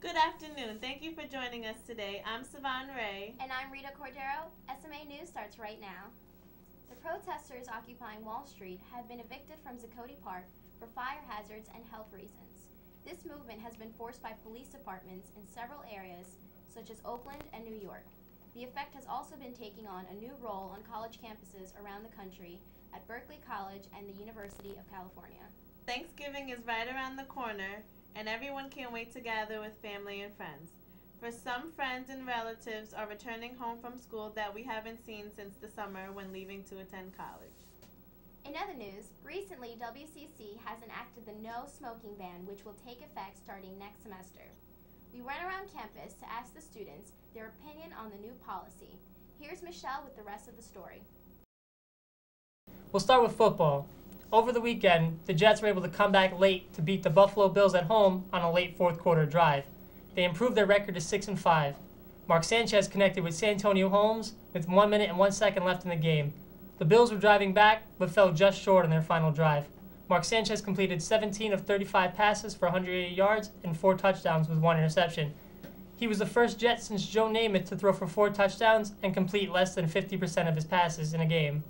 Good afternoon. Thank you for joining us today. I'm Savon Ray. And I'm Rita Cordero. SMA News starts right now. The protesters occupying Wall Street have been evicted from Zuccotti Park for fire hazards and health reasons. This movement has been forced by police departments in several areas, such as Oakland and New York. The effect has also been taking on a new role on college campuses around the country at Berkeley College and the University of California. Thanksgiving is right around the corner, and everyone can't wait to gather with family and friends. For some, friends and relatives are returning home from school that we haven't seen since the summer when leaving to attend college. In other news, recently WCC has enacted the no smoking ban, which will take effect starting next semester. We went around campus to ask the students their opinion on the new policy. Here's Michelle with the rest of the story. We'll start with football. Over the weekend, the Jets were able to come back late to beat the Buffalo Bills at home on a late fourth quarter drive. They improved their record to 6-5. Mark Sanchez connected with Santonio Holmes with 1 minute and 1 second left in the game. The Bills were driving back, but fell just short on their final drive. Mark Sanchez completed 17 of 35 passes for 180 yards and 4 touchdowns with 1 interception. He was the first Jet since Joe Namath to throw for 4 touchdowns and complete less than 50% of his passes in a game.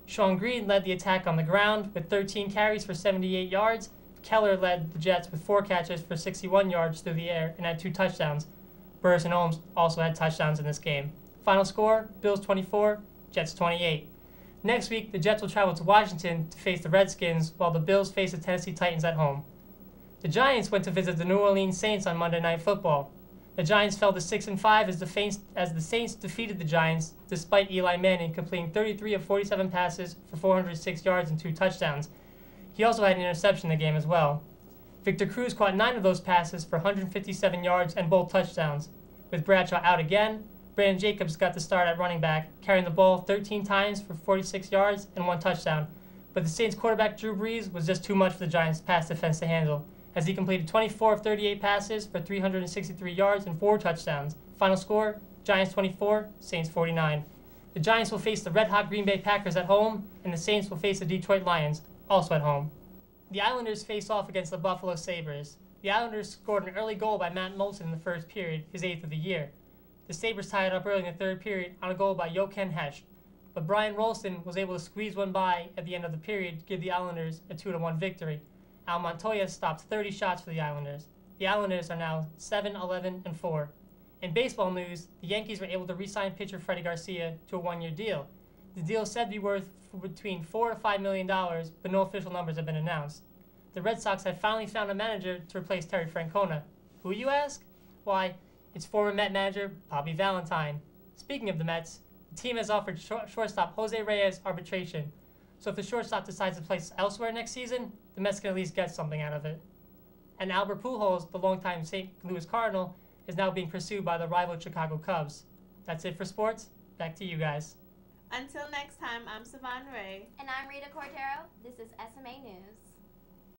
Sean Green led the attack on the ground with 13 carries for 78 yards. Keller led the Jets with 4 catches for 61 yards through the air and had 2 touchdowns. Burris and Holmes also had touchdowns in this game. Final score, Bills 24, Jets 28. Next week, the Jets will travel to Washington to face the Redskins while the Bills face the Tennessee Titans at home. The Giants went to visit the New Orleans Saints on Monday Night Football. The Giants fell to 6-5 as the Saints defeated the Giants despite Eli Manning completing 33 of 47 passes for 406 yards and 2 touchdowns. He also had an interception in the game as well. Victor Cruz caught 9 of those passes for 157 yards and both touchdowns. With Bradshaw out again, Brandon Jacobs got the start at running back, carrying the ball 13 times for 46 yards and 1 touchdown. But the Saints quarterback Drew Brees was just too much for the Giants' pass defense to handle, as he completed 24 of 38 passes for 363 yards and 4 touchdowns. Final score, Giants 24, Saints 49. The Giants will face the red-hot Green Bay Packers at home, and the Saints will face the Detroit Lions, also at home. The Islanders face off against the Buffalo Sabres. The Islanders scored an early goal by Matt Moulson in the first period, his 8th of the year. The Sabres tied up early in the third period on a goal by Jochen Hecht, but Brian Rolston was able to squeeze one by at the end of the period to give the Islanders a 2-1 victory. Al Montoya stopped 30 shots for the Islanders. The Islanders are now 7-11-4. In baseball news, the Yankees were able to re-sign pitcher Freddie Garcia to a 1-year deal. The deal is said to be worth between $4 to $5 million, but no official numbers have been announced. The Red Sox have finally found a manager to replace Terry Francona. Who, you ask? Why, it's former Met manager Bobby Valentine. Speaking of the Mets, the team has offered shortstop Jose Reyes arbitration. So if the shortstop decides to play elsewhere next season, the Mets can at least get something out of it. And Albert Pujols, the longtime St. Louis Cardinal, is now being pursued by the rival Chicago Cubs. That's it for sports. Back to you guys. Until next time, I'm Savon Ray. And I'm Rita Cordero. This is SMA News.